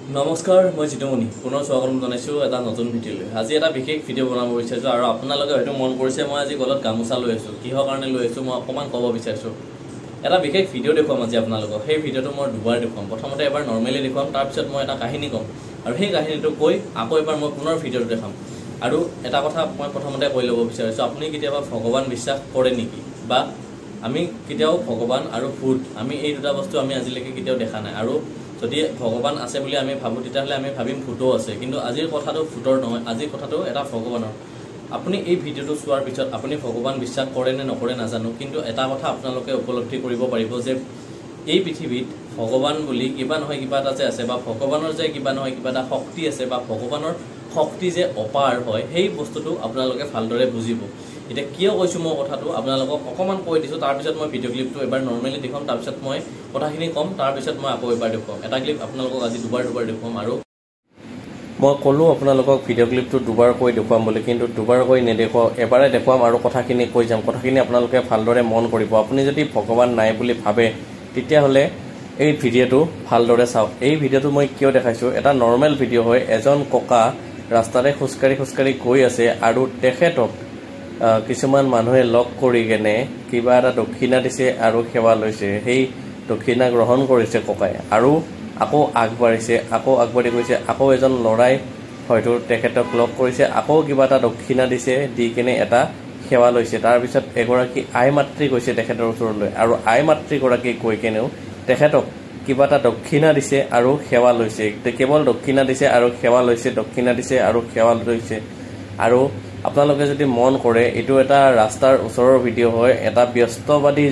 নমস্কাৰ মই জিতুমণি পুনৰ স্বাগতম জনাইছো এটা নতুন ভিডিঅ'লৈ আজি এটা বিশেষ ভিডিঅ' বনাব বিচাৰিছো আৰু আপোনালোকে হয়তো মন কৰিছে মই আজি গলত গামোচা লৈ আছো কিহৰ কাৰণে লৈ আছো মই অকমান ক'ব বিচাৰিছো এটা বিশেষ ভিডিঅ' দেখুৱাম আজি আপোনালোকক সেই ভিডিঅ'টো মই দুবাৰ দেখুৱাম প্ৰথমতে এবাৰ নৰমালি দেখুৱাম তাৰ পিছত মই এটা কাহিনী ক'ম আৰু সেই কাহিনীটো কৈ আকৌ এবাৰ মই পুনৰ ভিডিঅ'টো দেখাম আৰু এটা কথা মই প্ৰথমতে কৈ ল'ব বিচাৰিছো আপুনি কেতিয়াবা ভগৱান বিশ্বাস কৰে নেকি বা আমি কেতিয়াও ভগৱান আৰু ভূত আমি এই দুটা বস্তু আমি আজিলৈকে কেতিয়াও দেখা নাই আৰু যদি ভগৱান আছে বুলি আমি ভাবো তেতিয়াহলে আমি ভাবিম ভূতো আছে কিন্তু আজিৰ কথাটো ভূতৰ নহয় আজিৰ কথাটো এটা ভগৱানৰ আপুনি এই ভিডিঅ'টো চোৱাৰ পিছত আপুনি ভগৱান বিশ্বাস কৰে নে নকৰে নাজানো কিন্তু এটা কথা আপোনালোকে উপলব্ধি কৰিব পাৰিব যে এই পৃথিৱীত ভগৱান বুলি কিবা নহয় কিবা এটা যে আছে বা ভগৱানৰ যে কিবা নহয় কিবা এটা শক্তি আছে বা ভগৱানৰ শক্তি যে অপাৰ হয় সেই বস্তুটো আপোনালোকে ভালদৰে বুজিব এটা কিয় কৈছো মই কথাটো আপোনালোকক অকমান কৈ দিছো তাৰ পিছত মই ভিডিঅ' ক্লিপটো এবাৰ নৰমালি দেখাম তাৰ পিছত মই কথাখিনি কম তাৰ পিছত মই আকৌ এবাৰ দেখাম এটা ক্লিপ আপোনালোকক আজি দুবাৰ দেখাম আৰু মই ক'লো আপোনালোকক ভিডিঅ' ক্লিপটো দুবাৰ কৈ দেখুৱাম বুলি কিন্তু দুবাৰ কৈ নেদেখুৱাম এবাৰে দেখুৱাম আৰু কথাখিনি কৈ যাম কথাখিনি আপোনালোকে ভালদৰে মন কৰিব আপুনি যদি ভগৱান নাই বুলি ভাবে তেতিয়াহ'লে এই ভিডিঅ'টো ভালদৰে চাওক এই ভিডিঅ'টো মই কিয় দেখাইছো এটা নৰ্মেল ভিডিঅ' হয় এজন ককা ৰাস্তাৰে খোজকাঢ়ি গৈ আছে আৰু তেখেতক কিছুমান মানুহে লগ কৰি কেনে কিবা এটা দক্ষিণা দিছে আৰু সেৱা লৈছে সেই দক্ষিণা গ্ৰহণ কৰিছে ককাই আৰু আকৌ আগবাঢ়ি গৈছে আকৌ এজন লৰাই হয়তো তেখেতক লগ কৰিছে আকৌ কিবা এটা দক্ষিণা দিছে দি কেনে এটা সেৱা লৈছে তাৰ পিছত এগৰাকী আই মাতৃ গৈছে তেখেতৰ ওচৰলৈ আৰু আই মাতৃগৰাকী গৈ কেনেও তেখেতক কিবা এটা দক্ষিণা দিছে আৰু সেৱা লৈছে কেৱল দক্ষিণা দিছে আৰু সেৱা লৈছে দক্ষিণা দিছে আৰু সেৱা লৈছে আৰু আপোনালোকে যদি মন কৰে এইটো এটা ৰাস্তাৰ ওচৰৰ ভিডিঅ' হয় এটা ব্যস্তবাদী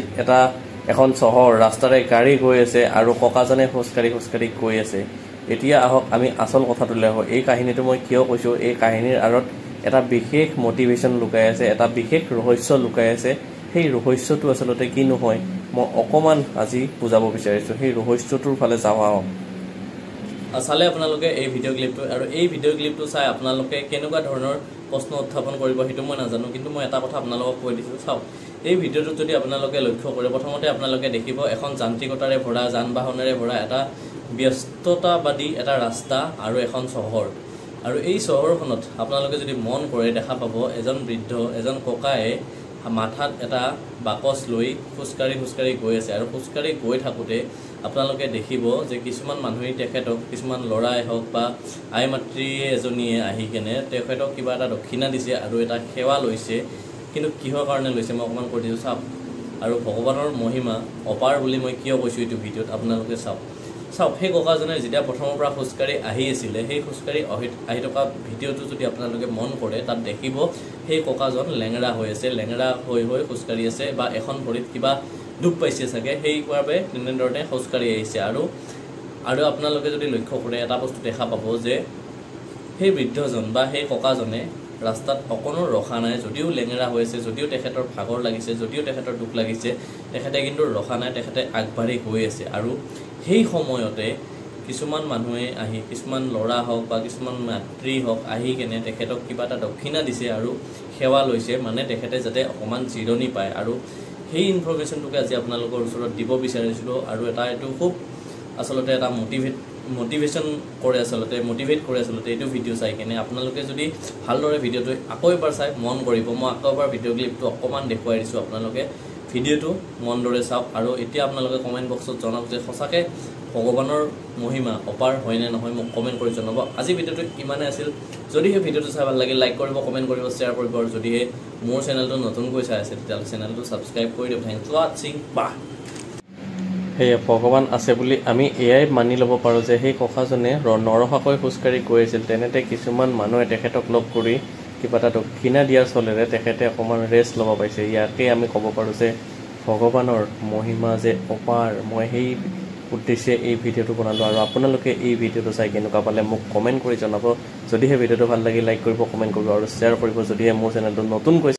এখন চহৰ ৰাস্তাৰে গাড়ী গৈ আছে আৰু ককাজনে খোজকাঢ়ি গৈ আছে এতিয়া আহক আমি আচল কথাটোলৈ আহোঁ এই কাহিনীটো মই কিয় কৈছো এই কাহিনীৰ আঁৰত এটা বিশেষ মটিভেশ্যন লুকাই আছে এটা বিশেষ ৰহস্য লুকাই আছে সেই ৰহস্যটো আচলতে কি নহয় মই অকমান আজি বুজাব বিচাৰিছো সেই ৰহস্যটোৰ ফালে যাওঁ আহক চালে আপোনালোকে এই ভিডিঅ' ক্লিপটো আৰু এই ভিডিঅ' ক্লিপটো চাই আপোনালোকে কেনেকুৱা ধৰণৰ প্ৰশ্ন উত্থাপন কৰিব সেইটো মই নাজানো কিন্তু মই এটা কথা আপোনালোকক কৈ দিছো চাওক এই ভিডিঅ'টোত যদি আপোনালোকে লক্ষ্য কৰে প্ৰথমতে আপোনালোকে দেখিব এখন যান্ত্ৰিকতাৰে ভৰা যান বাহনেৰে ভৰা এটা ব্যস্ততাবাদী এটা ৰাস্তা আৰু এখন চহৰ আৰু এই চহৰখনত আপোনালোকে যদি মন কৰে দেখা পাব এজন বৃদ্ধ এজন ককায়ে মাথাত এটা বাকচ লৈ খোজকাঢ়ি গৈ আছে আৰু খোজকাঢ়ি গৈ থাকোঁতে আপোনালোকে দেখিব যে কিছুমান মানুহে তেখেতক কিছুমান ল'ৰাই হওক বা আই মাতৃ এজনীয়ে আহি কেনে তেখেতক কিবা এটা দক্ষিণা দিছে আৰু এটা সেৱা লৈছে কিন্তু কিহৰ কাৰণে লৈছে মই অকণমান কৈ দিছোঁ চাওক আৰু ভগৱানৰ মহিমা অপাৰ বুলি মই কিয় কৈছোঁ এইটো ভিডিঅ'ত আপোনালোকে চাওক সেই ককাজনে যেতিয়া প্ৰথমৰ পৰা খোজকাঢ়ি আহি আছিলে সেই খোজকাঢ়ি আহি থকা ভিডিঅ'টো যদি আপোনালোকে মন কৰে তাত দেখিব সেই ককাজন লেঙেৰা হৈ আছে লেঙেৰা হৈ খোজকাঢ়ি আছে বা এখন ভৰিত কিবা দুখ পাইছে চাগে সেইবাবে তেনেধৰণে খোজকাঢ়ি আহিছে আৰু আপোনালোকে যদি লক্ষ্য কৰে এটা বস্তু দেখা পাব যে সেই বৃদ্ধজন বা সেই ককাজনে ৰাস্তাত অকণো ৰখা নাই যদিও লেঙেৰা হৈ আছে যদিও তেখেতৰ ভাগৰ লাগিছে যদিও তেখেতৰ দুখ লাগিছে তেখেতে কিন্তু ৰখা নাই তেখেতে আগবাঢ়ি গৈ আছে আৰু সেই সময়তে কিছুমান মানুহে আহি কিছুমান ল'ৰা হওক বা কিছুমান মাতৃ হওক আহি কেনে তেখেতক কিবা এটা দক্ষিণা দিছে আৰু সেৱা লৈছে মানে তেখেতে যাতে অকণমান জিৰণি পায় আৰু সেই ইনফৰমেশ্যনটোকে আজি আপোনালোকৰ ওচৰত দিব বিচাৰিছিলোঁ আৰু এইটো খুব আচলতে এটা মটিভেট কৰে আচলতে এইটো ভিডিঅ' চাই কেনে আপোনালোকে যদি ভালদৰে ভিডিঅ'টো আকৌ এবাৰ চাই মন কৰিব মই আকৌ এবাৰ ভিডিঅ' ক্লিপটো অকণমান দেখুৱাই দিছোঁ আপোনালোকে ভিডিঅ'টো মন দৰে চাওক আৰু এতিয়া আপোনালোকে কমেণ্ট বক্সত জনাওক যে সঁচাকৈ ভগৱানৰ মহিমা অপাৰ হয় নে নহয় মোক কমেণ্ট কৰি জনাব আজি ভিডিঅ'টো ইমানে আছিল যদিহে ভিডিঅ'টো চাই ভাল লাগে লাইক কৰিব কমেণ্ট কৰিব শ্বেয়াৰ কৰিব আৰু যদিহে মোৰ চেনেলটো নতুনকৈ চাই আছে তেতিয়াহ'লে চেনেলটো ছাবস্ক্ৰাইব কৰি দিয়ক থেংকছ ফৰ ৱাচিং বাহ সেয়ে ভগৱান আছে বুলি আমি এয়াই মানি ল'ব পাৰোঁ যে সেই ককাজনে নৰখাকৈ খোজকাঢ়ি গৈ আছিল তেনেতে কিছুমান মানুহে তেখেতক লগ কৰি কিবা এটা দক্ষিণা দিয়াৰ চলেৰে তেখেতে অকণমান ৰেষ্ট ল'ব পাইছে ইয়াকেই আমি ক'ব পাৰোঁ যে ভগৱানৰ মহিমা যে অপাৰ মই সেই উদ্দেশ্যে এই ভিডিঅ'টো বনালোঁ আৰু আপোনালোকে এই ভিডিঅ'টো চাই কেনেকুৱা পালে মোক কমেণ্ট কৰি জনাব যদিহে ভিডিঅ'টো ভাল লাগে লাইক কৰিব কমেণ্ট কৰিব আৰু শ্বেয়াৰ কৰিব যদিহে মোৰ চেনেলটো নতুনকৈ